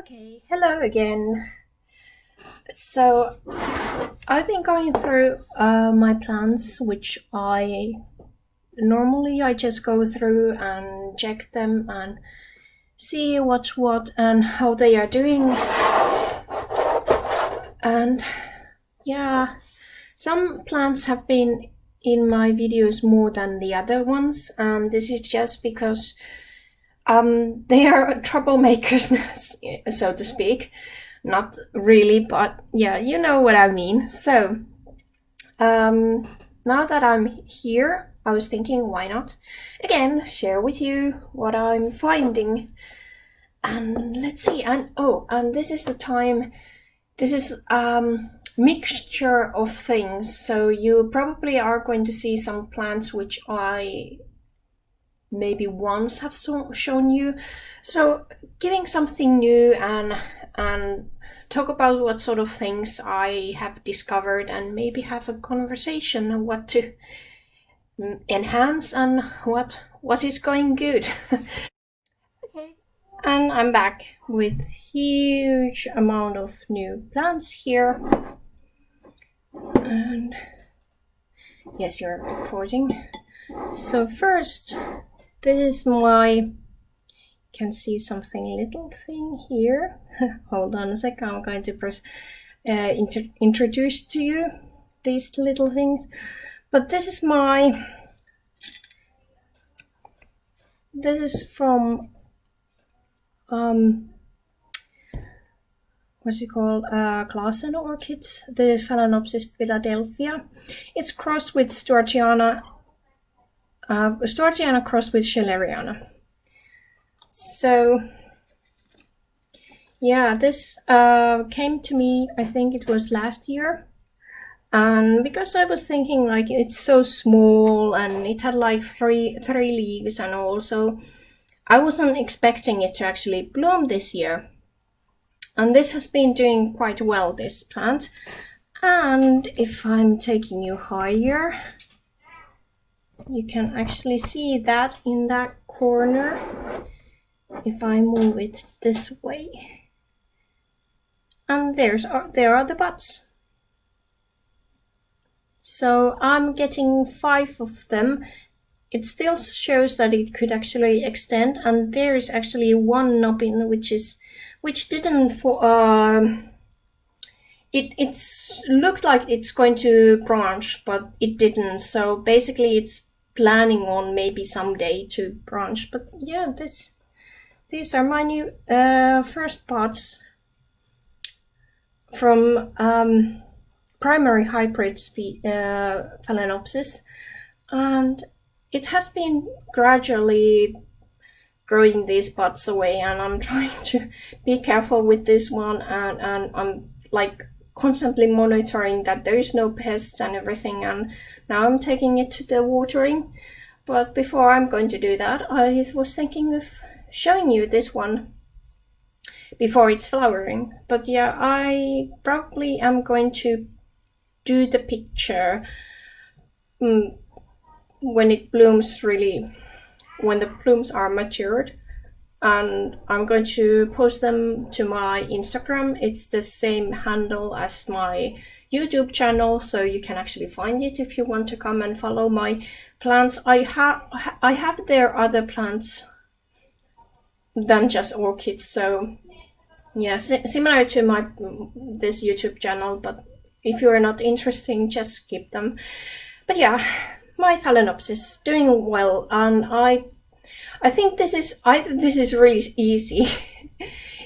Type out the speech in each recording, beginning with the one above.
Okay, hello again. So I've been going through my plans, which I just go through and check them and see what's what and how they are doing. And yeah, some plants have been in my videos more than the other ones, and this is just because they are troublemakers, so to speak. Not really, but yeah, you know what I mean. So now that I'm here, I was thinking, why not again share with you what I'm finding. And let's see. And this is the time. This is mixture of things. So you probably are going to see some plants which I maybe once have shown you. So giving something new and talk about what sort of things I have discovered and maybe have a conversation on what to enhance and what is going good. Okay. And I'm back with huge amount of new plants here. And yes, you're recording. So first, this is my, can see something little thing here. Hold on a second, I'm going to press introduce to you these little things. But this is from what's it called, Clausen orchids. This is Phalaenopsis Philadelphia. It's crossed with Stuartiana crossed with Schilleriana. So yeah, this came to me, I think it was last year, and because I was thinking like it's so small and it had like three leaves, and also I wasn't expecting it to actually bloom this year. And this has been doing quite well, this plant. And if I'm taking you higher, you can actually see that in that corner. If I move it this way, and there are the buds. So I'm getting 5 of them. It still shows that it could actually extend, and there is actually one knobbin which didn't it's looked like it's going to branch, but it didn't. So basically it's planning on maybe someday to branch. But yeah, these are my new first pods from primary hybrid Phalaenopsis, and it has been gradually growing these pods away, and I'm trying to be careful with this one, and I'm like constantly monitoring that there is no pests and everything. And now I'm taking it to the watering, but before I'm going to do that, I was thinking of showing you this one before it's flowering. But yeah, I probably am going to do the picture when it blooms, really when the blooms are matured, and I'm going to post them to my Instagram. It's the same handle as my YouTube channel, so you can actually find it if you want to come and follow my plants. I have there other plants than just orchids, so yeah, similar to this YouTube channel, but if you're not interested, just skip them. But yeah, my Phalaenopsis doing well, and I think this is really easy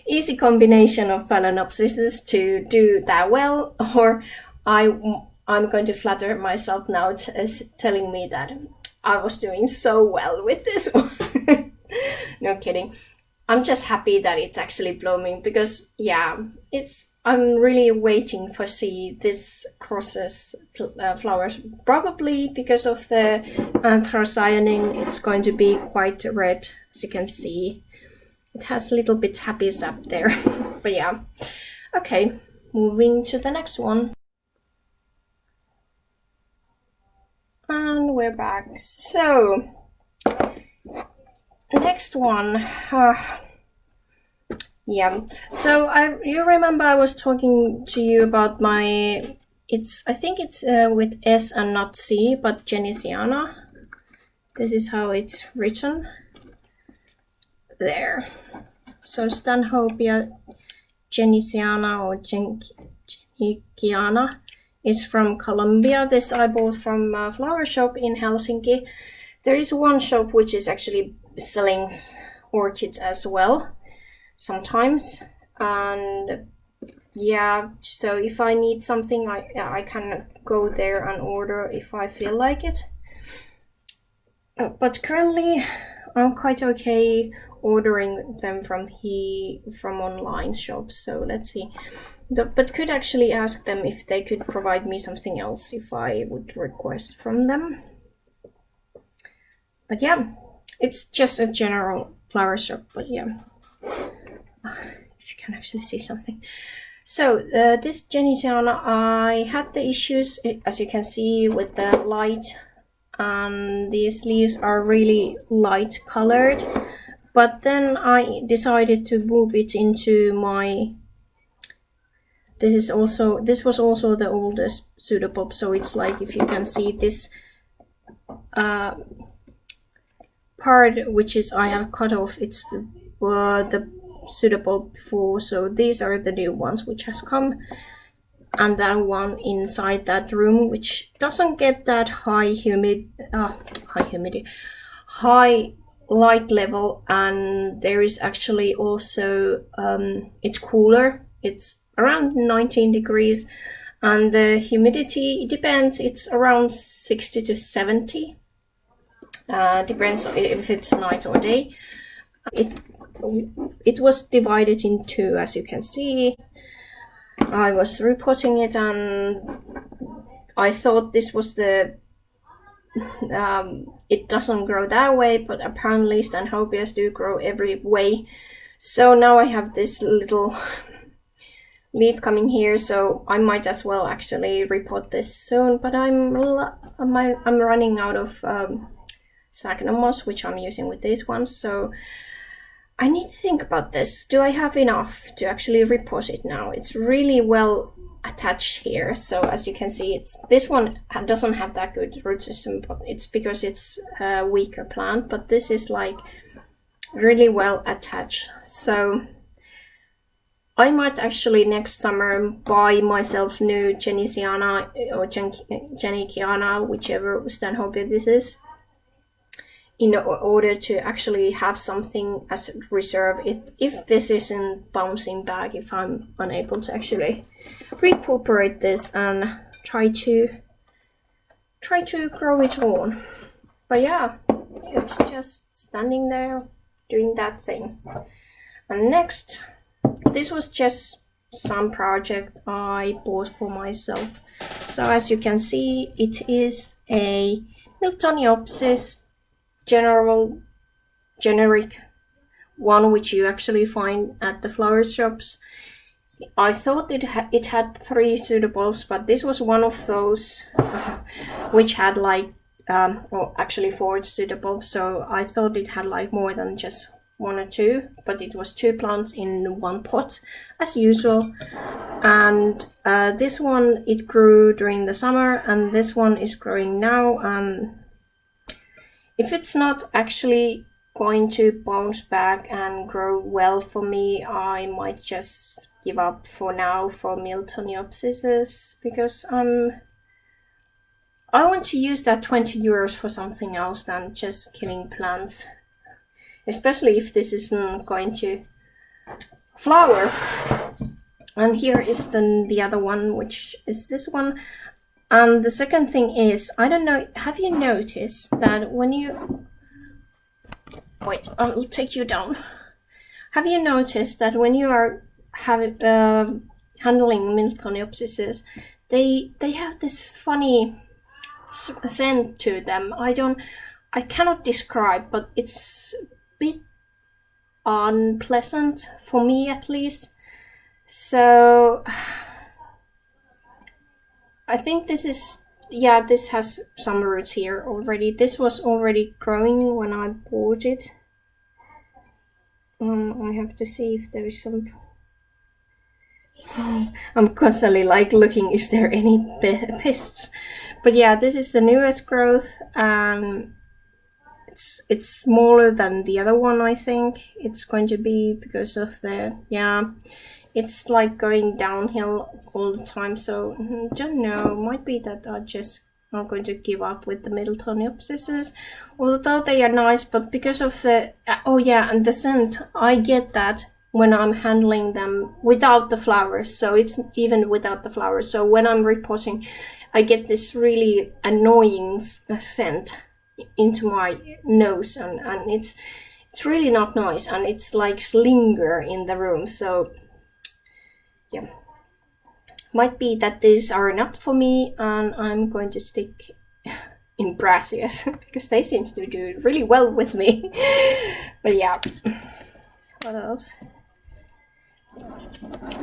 easy combination of Phalaenopsis to do that well, or I'm going to flatter myself now telling me that I was doing so well with this one. No kidding. I'm just happy that it's actually blooming, because yeah, I'm really waiting for see this crosses flowers. Probably because of the anthocyanin, it's going to be quite red, as you can see. It has little bit habits up there. But yeah, okay, moving to the next one. And we're back. So next one, Yeah. So you remember I was talking to you about my. I think it's with S and not C, but Genesiana. This is how it's written. There. So Stanhopea Genesiana or Genesiana is from Colombia. This I bought from a flower shop in Helsinki. There is one shop which is actually selling orchids as well sometimes, and yeah, so if I need something, I can go there and order if I feel like it. But currently I'm quite okay ordering them from online shops, so let's see. But could actually ask them if they could provide me something else if I would request from them. But yeah, it's just a general flower shop, but yeah. If you can actually see something. So this Genesiana, I had the issues, as you can see, with the light, and these leaves are really light colored. But then I decided to move it into my. This was also the oldest pseudopop, so it's like, if you can see this part which is I have cut off, it's the pseudopop before, so these are the new ones which has come, and that one inside that room which doesn't get that high light level, and there is actually also it's cooler, it's around 19 degrees, and the humidity, it depends, it's around 60 to 70. Depends if it's night or day. It was divided in two, as you can see. I was repotting it, and I thought this was the it doesn't grow that way, but apparently Stanhopeas do grow every way. So now I have this little leaf coming here, so I might as well actually repot this soon, but I'm running out of Sagna moss, which I'm using with these ones, so I need to think about this. Do I have enough to actually repot it now? It's really well attached here, so as you can see, this one doesn't have that good root system, but it's because it's a weaker plant, but this is like really well attached. So I might actually next summer buy myself new Genesiana or Genesiana, whichever Stanhopea this is, in order to actually have something as reserve if this isn't bouncing back, if I'm unable to actually recuperate this and try to grow it on. But yeah, it's just standing there doing that thing. And next, this was just some project I bought for myself. So as you can see, it is a Miltoniopsis generic one, which you actually find at the flower shops. I thought it had 3 pseudobulbs, but this was one of those which had like actually 4 pseudobulbs, so I thought it had like more than just 1 or 2, but it was 2 plants in 1 pot as usual. And this one, it grew during the summer, and this one is growing now, and if it's not actually going to bounce back and grow well for me, I might just give up for now for Miltoniopsis, because I want to use that 20 euros for something else than just killing plants, especially if this isn't going to flower. And here is the other one, which is this one. And the second thing is, I don't know, have you noticed that when you... Wait, I'll take you down. Have you noticed that when you are handling Miltoniopsises, they have this funny scent to them? I cannot describe, but it's a bit unpleasant for me, at least. So I think this has some roots here already. This was already growing when I bought it. I have to see if there is some. I'm constantly like looking, is there any pests? But yeah, this is the newest growth, and it's smaller than the other one. I think it's going to be because of the it's like going downhill all the time. So don't know. Might be that I'm going to give up with the Middletonopsises, although they are nice. But because of the and the scent, I get that when I'm handling them without the flowers. So it's even without the flowers. So when I'm repotting, I get this really annoying scent into my nose, and it's really not nice, and it's like linger in the room. So yeah, might be that these are not for me, and I'm going to stick in brassias because they seem to do really well with me. But yeah, what else?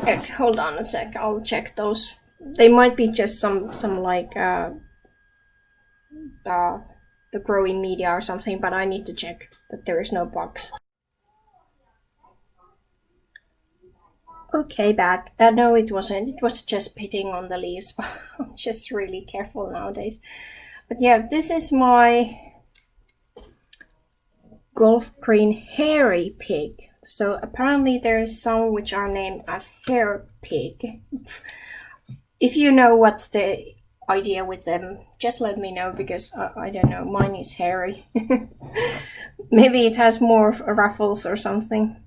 Okay, hold on a sec, I'll check those. They might be just some like the growing media or something, but I need to check that there is no bugs. Okay, back. No, it wasn't. It was just pitting on the leaves. I'm just really careful nowadays. But yeah, this is my golf green hairy pig. So apparently there's some which are named as hair pig. If you know what's the idea with them, just let me know, because I don't know, mine is hairy. Maybe it has more ruffles or something.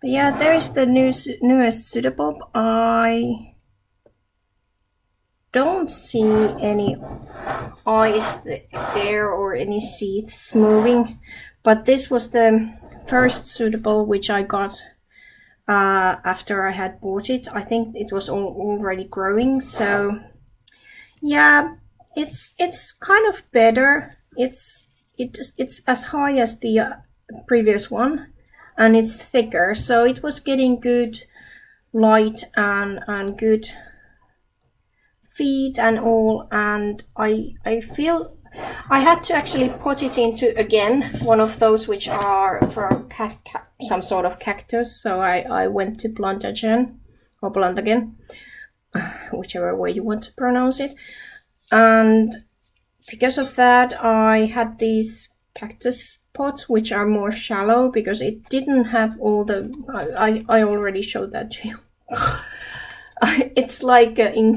But yeah, there is the newest pseudobulb. I don't see any eyes there or any seeds moving, but this was the first pseudobulb which I got after I had bought it. I think it was already growing, so yeah, it's kind of better. It's as high as the previous one, and it's thicker, so it was getting good light and good feed and all. And I feel I had to actually put it into again one of those which are for some sort of cactus. So I went to Plantagen or Plantagen, whichever way you want to pronounce it. And because of that, I had these cactus pots which are more shallow, because it didn't have all the I already showed that to you. It's like an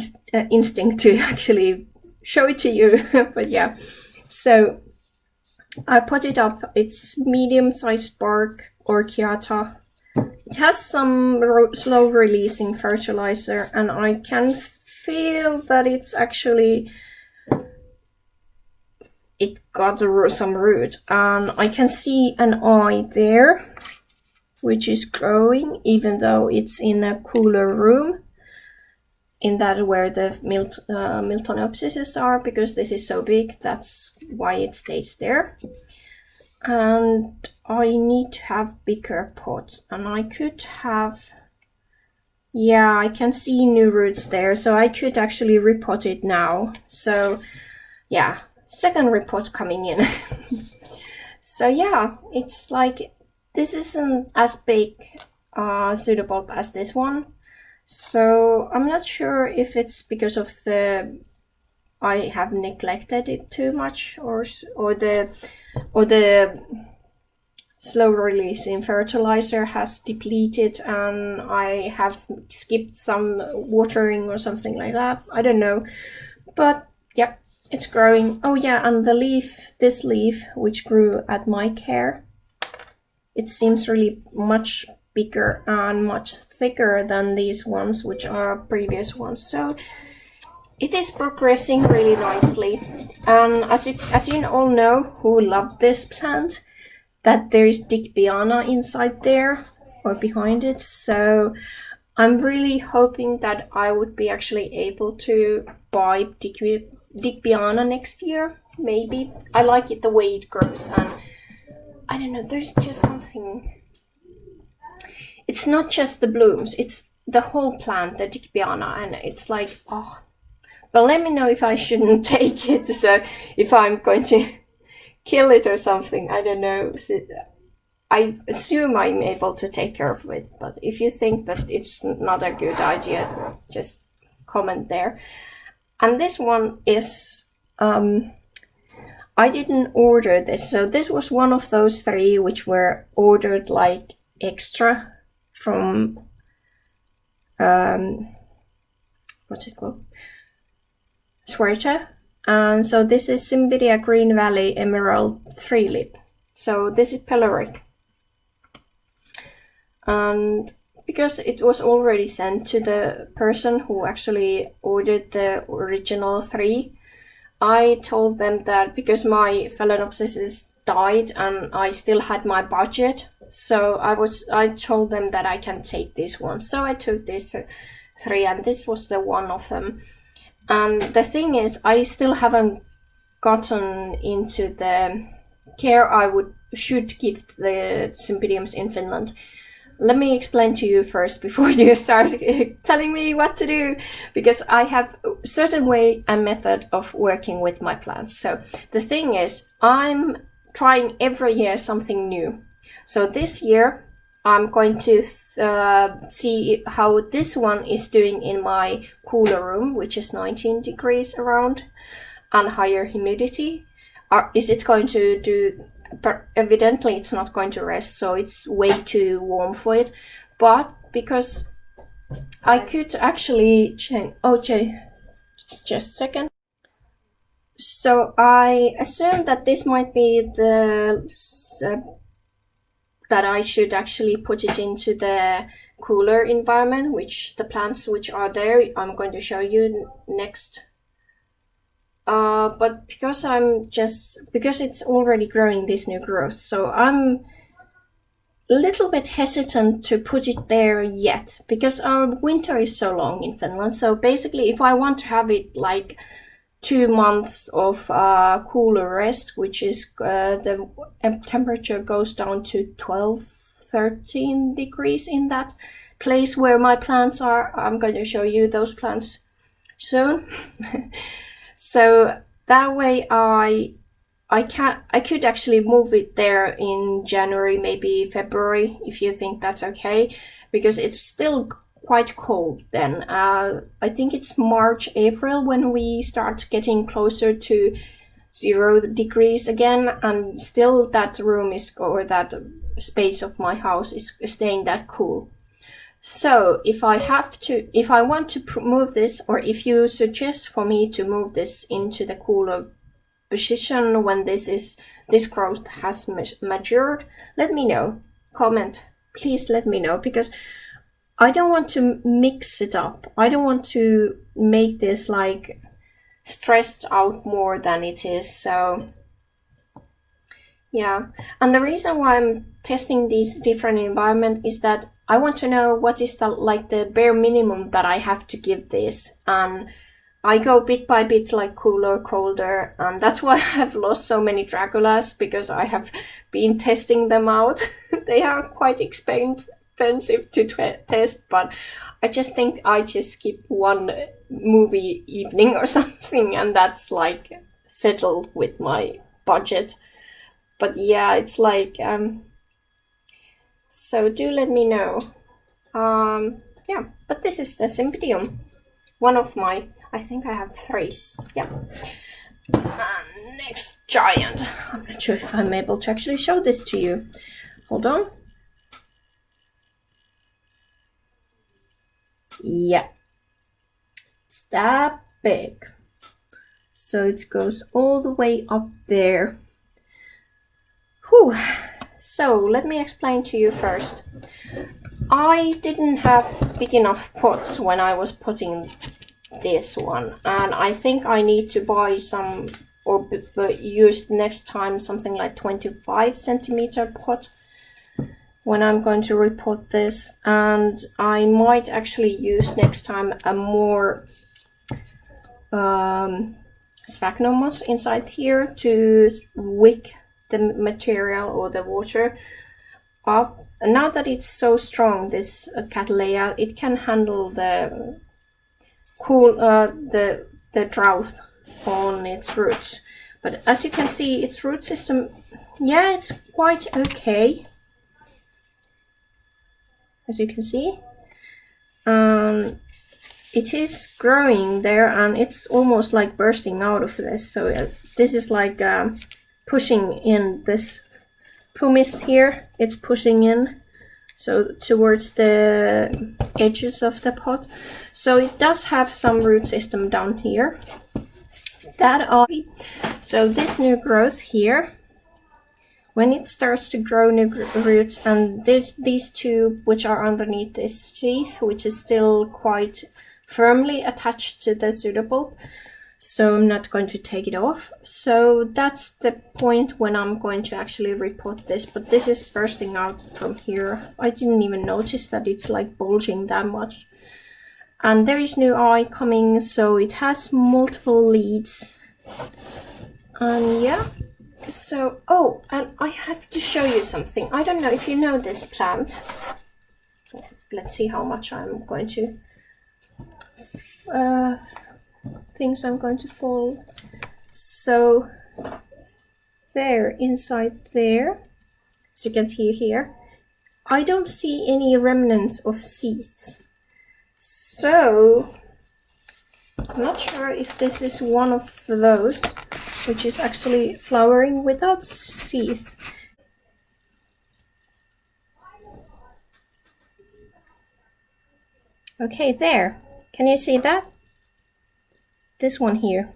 instinct to actually show it to you. But yeah, so I put it up. It's medium-sized bark orchiata. It has some slow releasing fertilizer, and I can feel that it's actually it got some root, and I can see an eye there which is growing, even though it's in a cooler room, in that where the Miltonopsises are, because this is so big, that's why it stays there. And I need to have bigger pots, and I could have, yeah, I can see new roots there, so I could actually repot it now. So yeah, second repot coming in. So yeah, it's like this isn't as big pseudobulb as this one. So I'm not sure if it's because of I have neglected it too much, or the slow releasing fertilizer has depleted and I have skipped some watering or something like that. I don't know, but yeah, it's growing. Oh yeah, and the leaf, this leaf which grew at my care, it seems really much bigger and much thicker than these ones, which are previous ones. So it is progressing really nicely. And as you all know, who love this plant, that there is Dicbiana inside there or behind it. So I'm really hoping that I would be actually able to buy Dicbiana next year, maybe. I like it the way it grows, and I don't know, there's just something. It's not just the blooms, it's the whole plant, the Dicbiana, and it's like, oh. But let me know if I shouldn't take it, so if I'm going to kill it or something, I don't know. I assume I'm able to take care of it, but if you think that it's not a good idea, just comment there. And this one is, I didn't order this, so this was one of those 3 which were ordered like extra from, what's it called? Sweater. And so this is Cymbidia Green Valley Emerald 3-lip. So this is peloric. And because it was already sent to the person who actually ordered the original 3, I told them that because my Phalaenopsis died and I still had my budget, so I told them that I can take this one. So I took these 3, and this was the one of them. And the thing is, I still haven't gotten into the care I should give the Cymbidiums in Finland. Let me explain to you first before you start telling me what to do, because I have a certain way and method of working with my plants. So the thing is, I'm trying every year something new. So this year I'm going to see how this one is doing in my cooler room, which is 19 degrees around and higher humidity. Is it going to do? But evidently it's not going to rest, so it's way too warm for it. But because I could actually change, just a second. So I assume that this might be that I should actually put it into the cooler environment, which the plants which are there, I'm going to show you next. But because it's already growing this new growth, so I'm a little bit hesitant to put it there yet, because our winter is so long in Finland. So basically, if I want to have it like 2 months of cooler rest, which is the temperature goes down to 12-13 degrees in that place where my plants are, I'm going to show you those plants soon. So that way I could actually move it there in January, maybe February, if you think that's okay, because it's still quite cold then. I think it's March, April when we start getting closer to 0 degrees again, and still that room is, or that space of my house is staying that cool. So if I want to move this, or if you suggest for me to move this into the cooler position when this growth has matured, let me know. Comment, please let me know, because I don't want to mix it up. I don't want to make this like stressed out more than it is. So yeah, and the reason why I'm testing these different environments is that I want to know what is the bare minimum that I have to give this, and I go bit by bit, like cooler, colder, and that's why I have lost so many Draculas, because I have been testing them out. They are quite expensive to test, but I just think I just skip one movie evening or something, and that's like settled with my budget. But yeah, it's like so do let me know. Yeah, but this is the Cymbidium, one of my, I think I have 3. Yeah. Next giant. I'm not sure if I'm able to actually show this to you. Hold on. Yeah, it's that big. So it goes all the way up there. Whew. So let me explain to you first. I didn't have big enough pots when I was putting this one, and I think I need to buy some, or use next time something like 25 centimeter pot when I'm going to repot this. And I might actually use next time a more sphagnum moss inside here to wick the material or the water up. And now that it's so strong, this Cattleya, it can handle the cool the drought on its roots. But as you can see, its root system, yeah, it's quite okay. as you can see. It is growing there, and it's almost like bursting out of this. So this is like pushing in this pumice here. It's pushing in, so towards the edges of the pot. So it does have some root system down here. So this new growth here, when it starts to grow new roots, and these two which are underneath this sheath, which is still quite firmly attached to the pseudobulb, so I'm not going to take it off. So that's the point when I'm going to actually repot this, but this is bursting out from here. I didn't even notice that it's like bulging that much. And there is new eye coming, so it has multiple leads. And yeah, so, oh, and I have to show you something. I don't know if you know this plant. Let's see how much I'm going to things I'm going to fold. So there, inside there, as you can see here, I don't see any remnants of seeds. So I'm not sure if this is one of those which is actually flowering without seeds. Okay, there. Can you see that? This one here.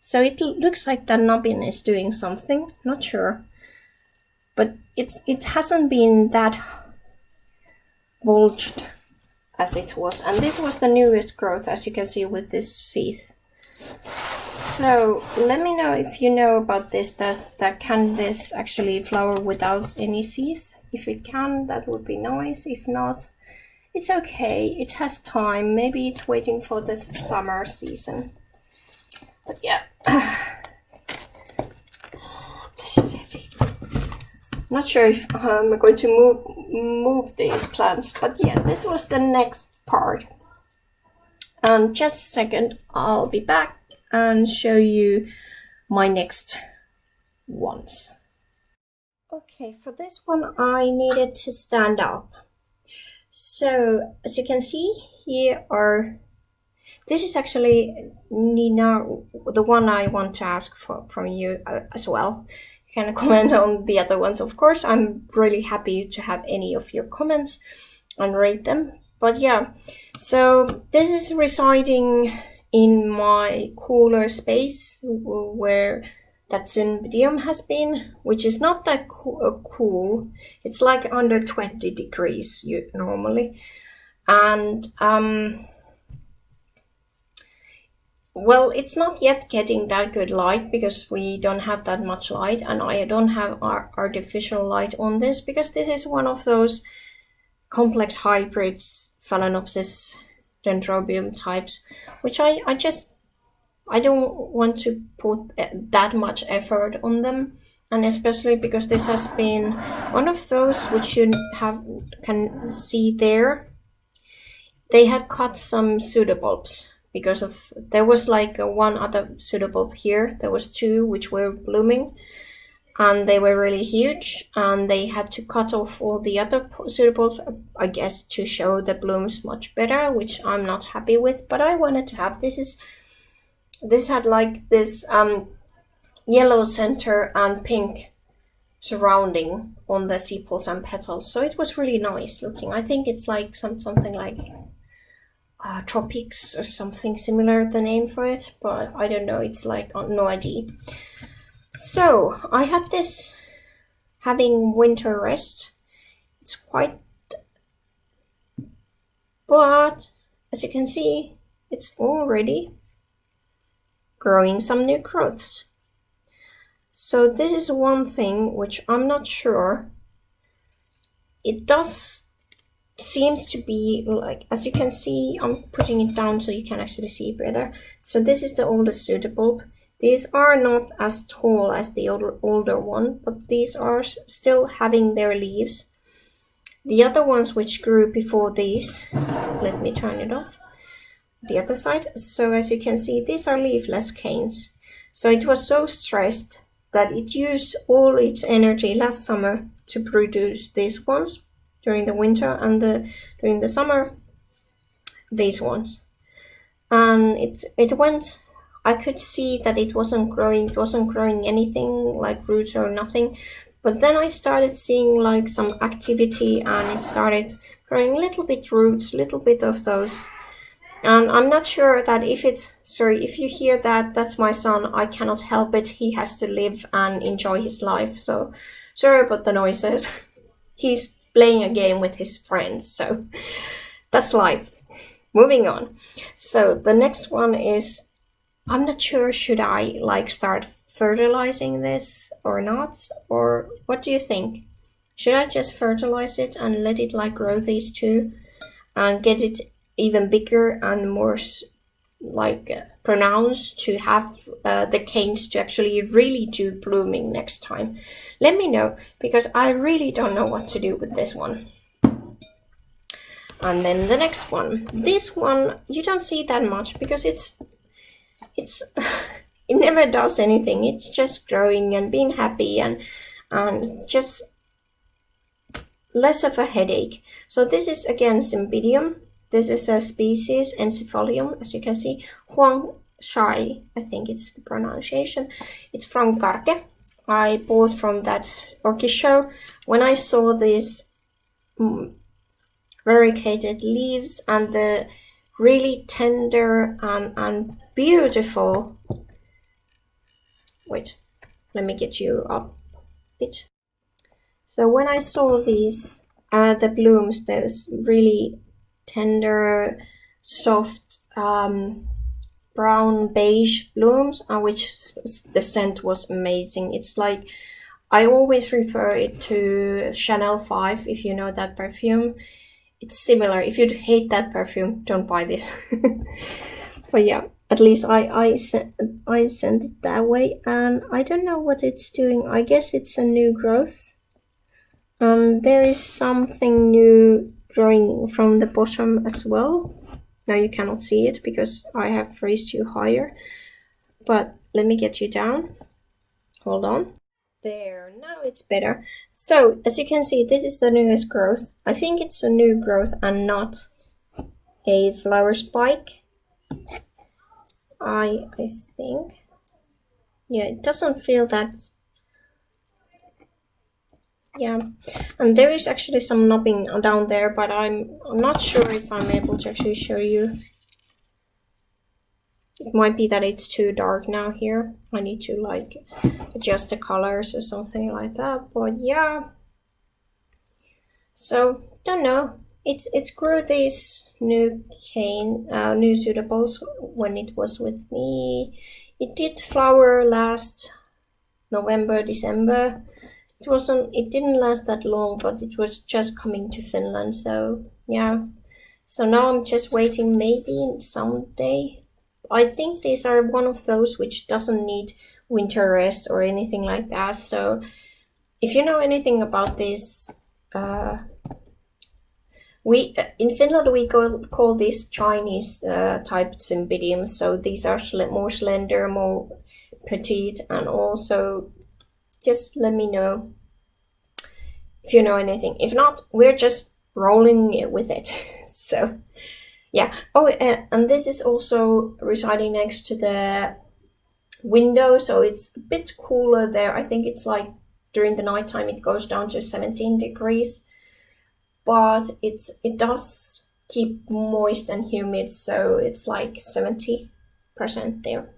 So it looks like the nubbin is doing something, not sure. But it hasn't been that bulged as it was. And this was the newest growth, as you can see with this seed. So let me know if you know about this, that can this actually flower without any seeds? If it can, that would be nice. If not, it's okay, it has time. Maybe it's waiting for the summer season. But yeah, this is heavy. Not sure if I'm going to move these plants, but yeah, this was the next part. And just a second, I'll be back and show you my next ones. Okay, for this one I needed to stand up. So as you can see, here are, this is actually Nina, the one I want to ask from you as well. You can comment on the other ones, of course. I'm really happy to have any of your comments and rate them. But yeah, so this is residing in my cooler space where that Cymbidium has been, which is not that cool. It's like under 20 degrees normally. And well, it's not yet getting that good light because we don't have that much light, and I don't have artificial light on this because this is one of those complex hybrids, Phalaenopsis dendrobium types, which I don't want to put that much effort on them, and especially because this has been one of those which you can see there. They had cut some pseudobulbs because of, there was like one other pseudobulb here. There was two which were blooming, and they were really huge, and they had to cut off all the other pseudobulbs, I guess, to show the blooms much better, which I'm not happy with. But I wanted to have this had like this yellow center and pink surrounding on the sepals and petals, so it was really nice looking. I think it's like something like tropics or something similar, the name for it, but I don't know, it's like no idea. So I had this having winter rest. It's quite, but as you can see, it's already growing some new growths. So this is one thing which I'm not sure. It does seems to be like, as you can see, I'm putting it down so you can actually see better. So this is the oldest pseudobulb. These are not as tall as the older one, but these are still having their leaves. The other ones which grew before these, let me turn it off, the other side. So as you can see, these are leafless canes. So it was so stressed that it used all its energy last summer to produce these ones, during the winter, and during the summer, these ones. And it went. I could see that it wasn't growing. It wasn't growing anything like roots or nothing. But then I started seeing like some activity, and it started growing little bit roots, little bit of those. And I'm not sure that if it's, sorry, if you hear that, that's my son. I cannot help it. He has to live and enjoy his life. So sorry about the noises. He's playing a game with his friends. So that's life. Moving on. So the next one is, I'm not sure, should I like start fertilizing this or not? Or what do you think? Should I just fertilize it and let it like grow these two and get it even bigger and more like pronounced to have the canes to actually really do blooming next time? Let me know, because I really don't know what to do with this one. And then the next one. This one you don't see that much because it's it never does anything. It's just growing and being happy and just less of a headache. So this is again Cymbidium. This is a species Encephalium, as you can see. Huang Shai, I think it's the pronunciation. It's from Karke. I bought from that orchid show. When I saw these variegated leaves and the really tender and beautiful, wait, let me get you up a bit. So when I saw these, the blooms, those really tender, soft, brown beige blooms, which the scent was amazing. It's like, I always refer it to Chanel 5, if you know that perfume. It's similar. If you hate that perfume, don't buy this. So yeah, at least I sent it that way, and I don't know what it's doing. I guess it's a new growth. And there is something new growing from the bottom as well. Now you cannot see it because I have raised you higher. But let me get you down. Hold on. There, now it's better. So as you can see, this is the newest growth. I think it's a new growth and not a flower spike. I think. Yeah, it doesn't feel that. Yeah, and there is actually some knobbing down there, but I'm not sure if I'm able to actually show you. It might be that it's too dark now here. I need to like adjust the colors or something like that. But yeah. So don't know. It grew these new new pseudables when it was with me. It did flower last November, December. It didn't last that long, but it was just coming to Finland. So yeah. So now I'm just waiting, maybe someday. I think these are one of those which doesn't need winter rest or anything like that. So if you know anything about this, we in Finland we call these Chinese type Cymbidiums. So these are more slender, more petite, and also just let me know if you know anything. If not, we're just rolling with it. So yeah. Oh, and this is also residing next to the window, so it's a bit cooler there. I think it's like during the nighttime it goes down to 17 degrees, but it does keep moist and humid, so it's like 70% there.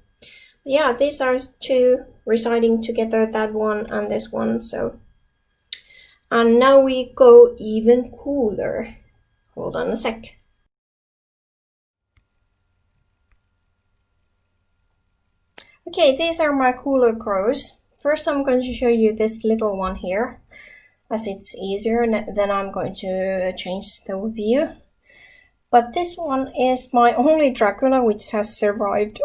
Yeah, these are two residing together, that one and this one. So, and now we go even cooler. Hold on a sec. Okay, these are my cooler grows. First I'm going to show you this little one here, as it's easier, and then I'm going to change the view. But this one is my only Dracula which has survived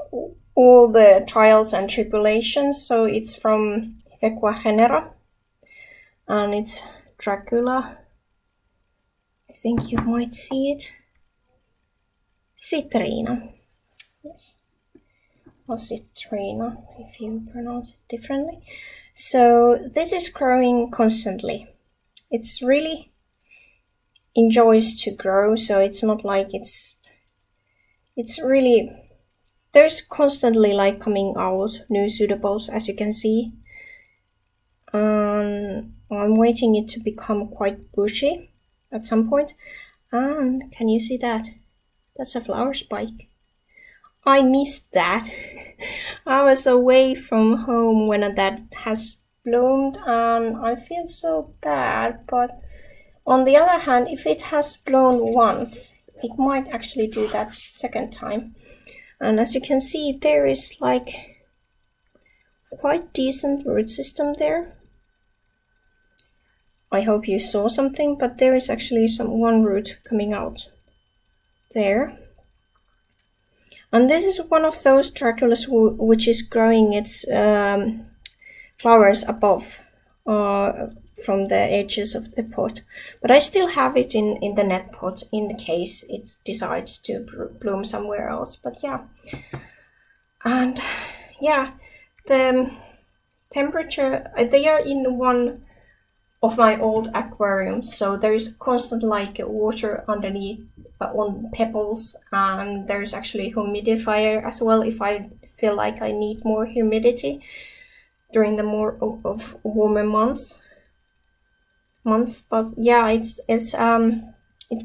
all the trials and tribulations. So it's from Equagenera, and it's Dracula. I think you might see it. Citrina. Yes. Or Citrina, if you pronounce it differently. So this is growing constantly. It's really enjoys to grow, so it's not like it's really, there's constantly like coming out new pseudopods, as you can see. I'm waiting it to become quite bushy at some point. And can you see that? That's a flower spike. I missed that. I was away from home when that has bloomed, and I feel so bad. But on the other hand, if it has blown once, it might actually do that second time. And as you can see, there is like quite decent root system there. I hope you saw something, but there is actually one root coming out there. And this is one of those Draculas which is growing its flowers above from the edges of the pot. But I still have it in the net pot in case it decides to bloom somewhere else. But yeah. And yeah, the temperature, they are in one of my old aquariums, so there's constant like water underneath on pebbles, and there's actually a humidifier as well if I feel like I need more humidity during the more of warmer months. But yeah, it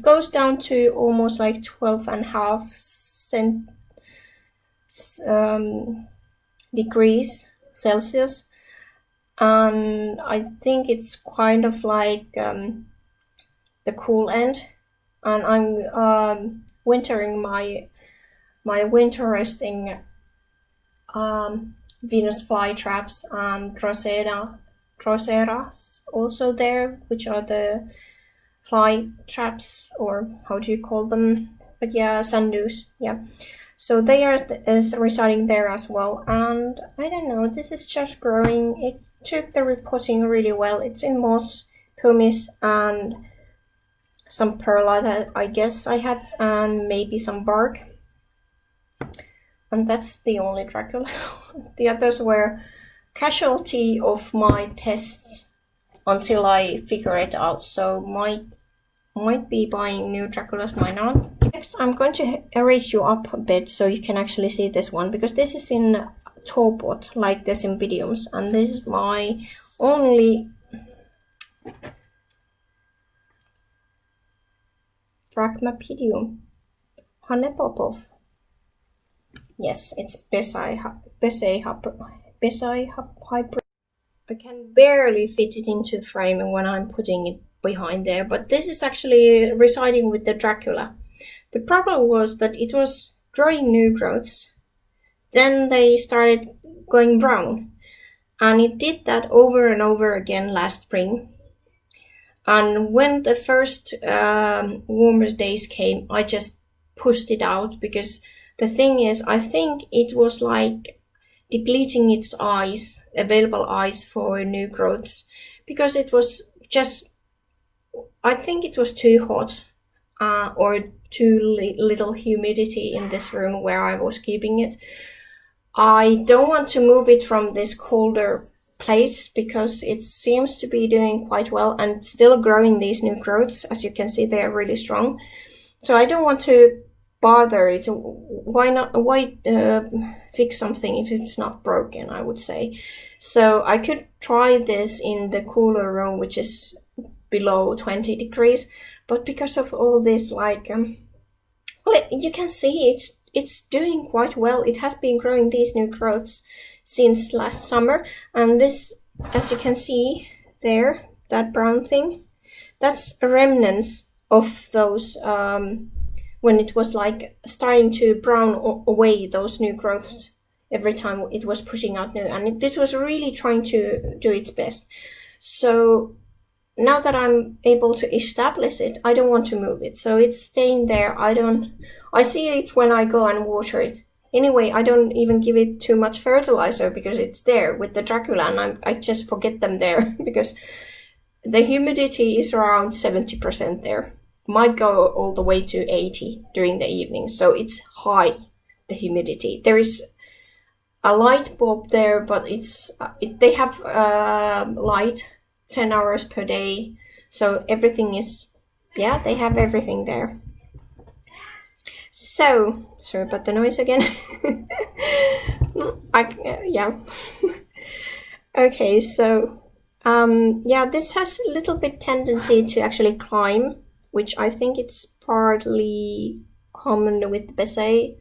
goes down to almost like 12.5 degrees Celsius. And I think it's kind of like the cool end, and I'm wintering my winter resting Venus flytraps and Droseras also there, which are the fly traps, or how do you call them? But yeah, sundews, yeah. So they are residing there as well, and I don't know, this is just growing. It took the repotting really well. It's in moss, pumice, and some perlite, I guess I had, and maybe some bark. And that's the only Dracula. The others were casualty of my tests until I figure it out, so might be buying new Draculas, might not. Next, I'm going to erase you up a bit so you can actually see this one, because this is in tall pot like the Cymbidiums, and this is my only Phragmapedium Honeypopov. Yes, it's Besai hybrid. I can barely fit it into the frame when I'm putting it behind there, but this is actually residing with the Dracula. The problem was that it was growing new growths, then they started going brown, and it did that over and over again last spring. And when the first warmer days came, I just pushed it out, because the thing is, I think it was like depleting its eyes, available eyes for new growths, because it was just, I think it was too hot or too little humidity in this room where I was keeping it. I don't want to move it from this colder place because it seems to be doing quite well and still growing these new growths. As you can see, they are really strong. So I don't want to bother it. Why fix something if it's not broken, I would say. So I could try this in the cooler room, which is below 20 degrees, but because of all this, like well, you can see it's doing quite well. It has been growing these new growths since last summer, and this, as you can see there, that brown thing, that's remnants of those when it was like starting to brown away those new growths every time it was pushing out new, and this was really trying to do its best. So now that I'm able to establish it, I don't want to move it, so it's staying there. I see it when I go and water it. Anyway, I don't even give it too much fertilizer because it's there with the Dracula, and I just forget them there because the humidity is around 70% there. Might go all the way to 80 during the evening, so it's high, the humidity. There is a light bulb there, but they have light 10 hours per day, so everything is yeah, they have everything there. So, sorry about the noise again. Yeah. Okay, so yeah, this has a little bit tendency to actually climb, which I think it's partly common with Besai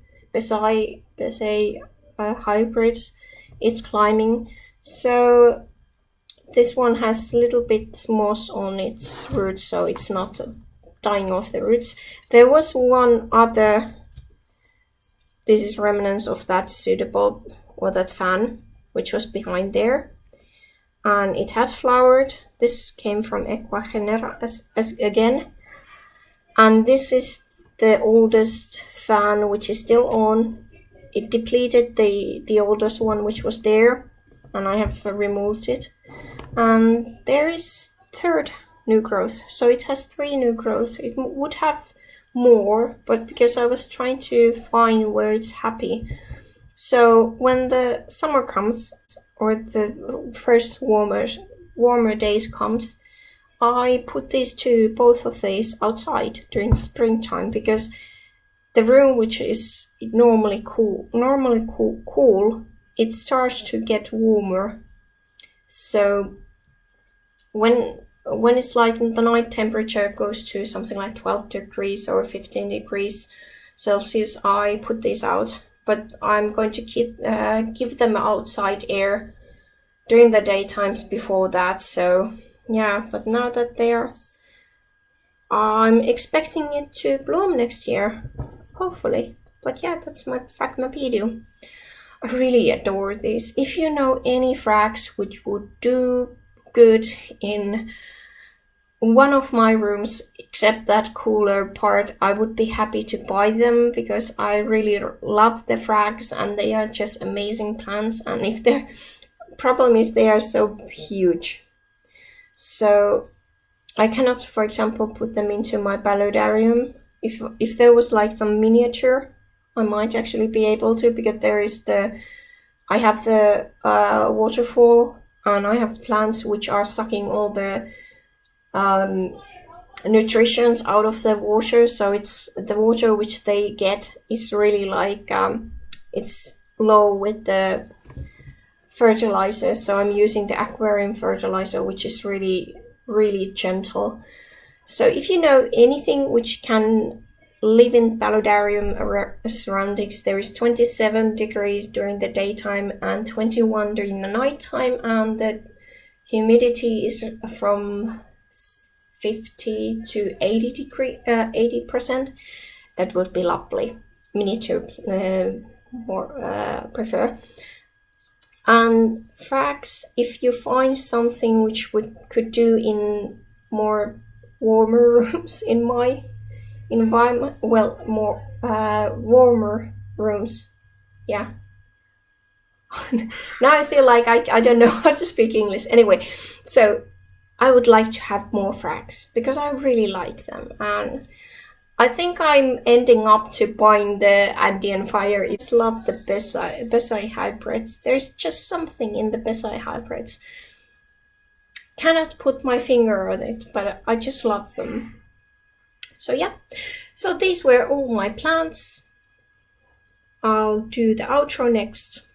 hybrids. It's climbing. So this one has a little bit moss on its roots, so it's not dying off the roots. There was one other, this is remnants of that pseudobulb or that fan, which was behind there. And it had flowered. This came from Equagenera as again. And this is the oldest fan, which is still on. It depleted the oldest one, which was there, and I have removed it. And there is third new growth. So it has 3 new growth. It would have more, but because I was trying to find where it's happy. So when the summer comes, or the first warmer days comes, I put both of these outside during springtime, because the room, which is normally cool, it starts to get warmer. So when it's like the night temperature goes to something like 12 degrees or 15 degrees Celsius, I put these out. But I'm going to give them outside air during the daytimes before that. So yeah, but now that I'm expecting it to bloom next year, hopefully. But yeah, that's my Phragmipedia. I really adore these. If you know any frags which would do good in one of my rooms, except that cooler part, I would be happy to buy them, because I really love the frags and they are just amazing plants. And if their problem is they are so huge, so I cannot, for example, put them into my paludarium. If there was like some miniature, I might actually be able to, because I have the waterfall, and I have plants which are sucking all the nutritions out of the water. So it's the water which they get is really like it's low with the fertilizer. So I'm using the aquarium fertilizer, which is really, really gentle. So if you know anything which can live in paludarium surroundings, there is 27 degrees during the daytime and 21 during the nighttime, and the humidity is from 50 to 80%. That would be lovely. Miniature more prefer. And frags, if you find something which could do in more warmer rooms in my environment, well, more warmer rooms, yeah. Now I feel like I don't know how to speak English. Anyway, so I would like to have more frags, because I really like them. And I think I'm ending up to buying the Andean Fire. I just love the Besai hybrids. There's just something in the Besai hybrids. Cannot put my finger on it, but I just love them. So yeah, so these were all my plants. I'll do the outro next.